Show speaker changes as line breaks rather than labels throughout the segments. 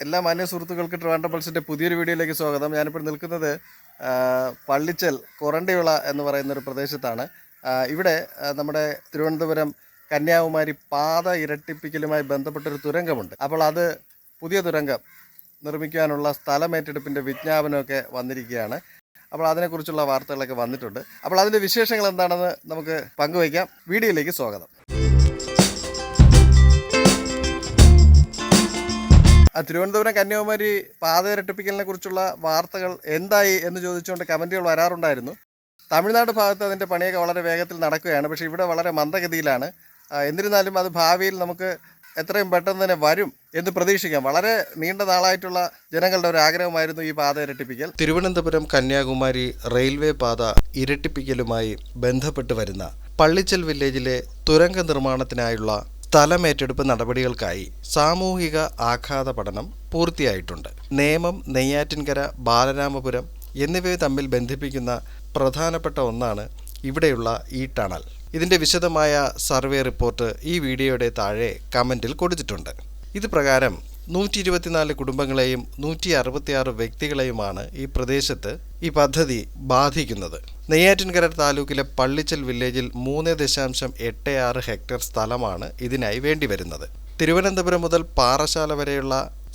എല്ലാ മാന്യ സുഹൃത്തുക്കൾക്ക് ട്രിവാൻഡ്രം പൾസിൻ്റെ പുതിയൊരു വീഡിയോയിലേക്ക് സ്വാഗതം. ഞാനിപ്പോൾ നിൽക്കുന്നത് പള്ളിച്ചൽ കൊറണ്ടിവിള എന്ന് പറയുന്നൊരു പ്രദേശത്താണ്. ഇവിടെ നമ്മുടെ തിരുവനന്തപുരം കന്യാകുമാരി പാത ഇരട്ടിപ്പിക്കലുമായി ബന്ധപ്പെട്ടൊരു തുരങ്കമുണ്ട്. അപ്പോൾ അത് പുതിയ തുരങ്കം നിർമ്മിക്കാനുള്ള സ്ഥലമേറ്റെടുപ്പിൻ്റെ വിജ്ഞാപനമൊക്കെ വന്നിരിക്കുകയാണ്. അപ്പോൾ അതിനെക്കുറിച്ചുള്ള വാർത്തകളൊക്കെ വന്നിട്ടുണ്ട്. അപ്പോൾ അതിൻ്റെ വിശേഷങ്ങൾ എന്താണെന്ന് നമുക്ക് പങ്കുവയ്ക്കാം. വീഡിയോയിലേക്ക് സ്വാഗതം. തിരുവനന്തപുരം കന്യാകുമാരി പാത ഇരട്ടിപ്പിക്കലിനെ കുറിച്ചുള്ള വാർത്തകൾ എന്തായി എന്ന് ചോദിച്ചുകൊണ്ട് കമൻറ്റുകൾ വരാറുണ്ടായിരുന്നു. തമിഴ്നാട് ഭാഗത്ത് അതിൻ്റെ പണിയൊക്കെ വളരെ വേഗത്തിൽ നടക്കുകയാണ്. പക്ഷേ ഇവിടെ വളരെ മന്ദഗതിയിലാണ്. എന്നിരുന്നാലും അത് ഭാവിയിൽ നമുക്ക് എത്രയും പെട്ടെന്ന് തന്നെ വരും എന്ന് പ്രതീക്ഷിക്കാം. വളരെ നീണ്ട നാളായിട്ടുള്ള ജനങ്ങളുടെ ഒരു ആഗ്രഹമായിരുന്നു ഈ പാത ഇരട്ടിപ്പിക്കൽ.
തിരുവനന്തപുരം കന്യാകുമാരി റെയിൽവേ പാത ഇരട്ടിപ്പിക്കലുമായി ബന്ധപ്പെട്ട് വരുന്ന പള്ളിച്ചൽ വില്ലേജിലെ തുരങ്ക നിർമ്മാണത്തിനായുള്ള സ്ഥലമേറ്റെടുപ്പ് നടപടികൾക്കായി സാമൂഹിക ആഘാത പഠനം പൂർത്തിയായിട്ടുണ്ട്. നേമം, നെയ്യാറ്റിൻകര, ബാലരാമപുരം എന്നിവയെ തമ്മിൽ ബന്ധിപ്പിക്കുന്ന പ്രധാനപ്പെട്ട ഒന്നാണ് ഇവിടെയുള്ള ഈ ടണൽ. ഇതിൻ്റെ വിശദമായ സർവേ റിപ്പോർട്ട് ഈ വീഡിയോയുടെ താഴെ കമൻറ്റിൽ കൊടുത്തിട്ടുണ്ട്. ഇത് പ്രകാരം 124 കുടുംബങ്ങളെയും 166 വ്യക്തികളെയുമാണ് ഈ പ്രദേശത്ത് ഈ പദ്ധതി ബാധിക്കുന്നത്. നെയ്യാറ്റിൻകര താലൂക്കിലെ പള്ളിച്ചൽ വില്ലേജിൽ 3.86 ഹെക്ടർ സ്ഥലമാണ് ഇതിനായി വേണ്ടിവരുന്നത്. തിരുവനന്തപുരം മുതൽ പാറശാല വരെയുള്ള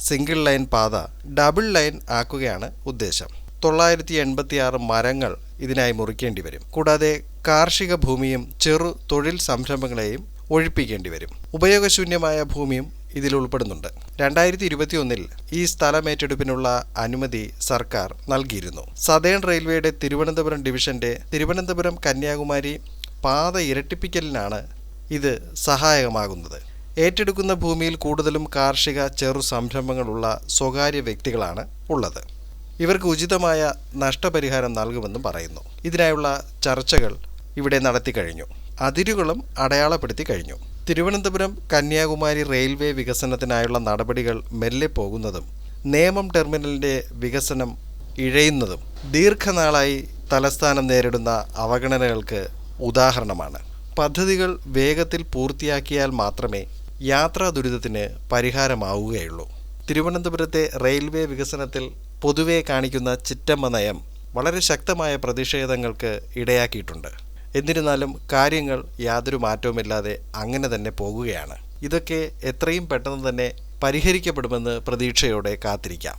സിംഗിൾ ലൈൻ പാത ഡബിൾ ലൈൻ ആക്കുകയാണ് ഉദ്ദേശം. 986 മരങ്ങൾ ഇതിനായി മുറിക്കേണ്ടി വരും. കൂടാതെ കാർഷിക ഭൂമിയും ചെറു തൊഴിൽ സംരംഭങ്ങളെയും ഒഴിപ്പിക്കേണ്ടി വരും. ഉപയോഗശൂന്യമായ ഭൂമിയും ഇതിൽ ഉൾപ്പെടുന്നുണ്ട്. 2021 ഈ സ്ഥലമേറ്റെടുപ്പിനുള്ള അനുമതി സർക്കാർ നൽകിയിരുന്നു. സതേൺ റെയിൽവേയുടെ തിരുവനന്തപുരം ഡിവിഷന്റെ തിരുവനന്തപുരം കന്യാകുമാരി പാത ഇരട്ടിപ്പിക്കലിനാണ് ഇത് സഹായകമാകുന്നത്. ഏറ്റെടുക്കുന്ന ഭൂമിയിൽ കൂടുതലും കാർഷിക ചെറു സംരംഭങ്ങളുള്ള സ്വകാര്യ വ്യക്തികളാണ് ഉള്ളത്. ഇവർക്ക് ഉചിതമായ നഷ്ടപരിഹാരം നൽകുമെന്നും പറയുന്നു. ഇതിനായുള്ള ചർച്ചകൾ ഇവിടെ നടത്തിക്കഴിഞ്ഞു. അതിരുകളും അടയാളപ്പെടുത്തി കഴിഞ്ഞു. തിരുവനന്തപുരം കന്യാകുമാരി റെയിൽവേ വികസനത്തിനായുള്ള നടപടികൾ മെല്ലെ പോകുന്നതും നേമം ടെർമിനലിൻ്റെ വികസനം ഇഴയുന്നതും ദീർഘനാളായി തലസ്ഥാനം നേരിടുന്ന അവഗണനകൾക്ക് ഉദാഹരണമാണ്. പദ്ധതികൾ വേഗത്തിൽ പൂർത്തിയാക്കിയാൽ മാത്രമേ യാത്രാ ദുരിതത്തിന് പരിഹാരമാവുകയുള്ളൂ. തിരുവനന്തപുരത്തെ റെയിൽവേ വികസനത്തിൽ പൊതുവെ കാണിക്കുന്ന ചിറ്റമ്മ നയം വളരെ ശക്തമായ പ്രതിഷേധങ്ങൾക്ക് ഇടയാക്കിയിട്ടുണ്ട്. എന്നിരുന്നാലും കാര്യങ്ങൾ യാതൊരു മാറ്റവുമില്ലാതെ അങ്ങനെ തന്നെ പോകുകയാണ്. ഇതൊക്കെ എത്രയും പെട്ടെന്ന് തന്നെ പരിഹരിക്കപ്പെടുമെന്ന് പ്രതീക്ഷയോടെ കാത്തിരിക്കാം.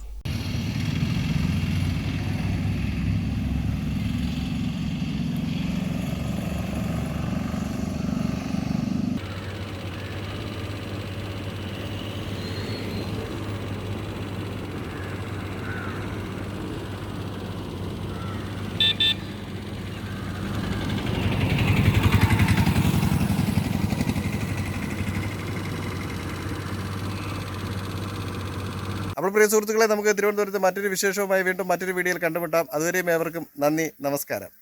അപ്പോൾ പ്രിയ സുഹൃത്തുക്കളെ, നമുക്ക് തിരുവനന്തപുരത്ത് മറ്റൊരു വിശേഷവുമായി വീണ്ടും മറ്റൊരു വീഡിയോയിൽ കണ്ടുമുട്ടാം. അതുവരെയും ഏവർക്കും നന്ദി, നമസ്കാരം.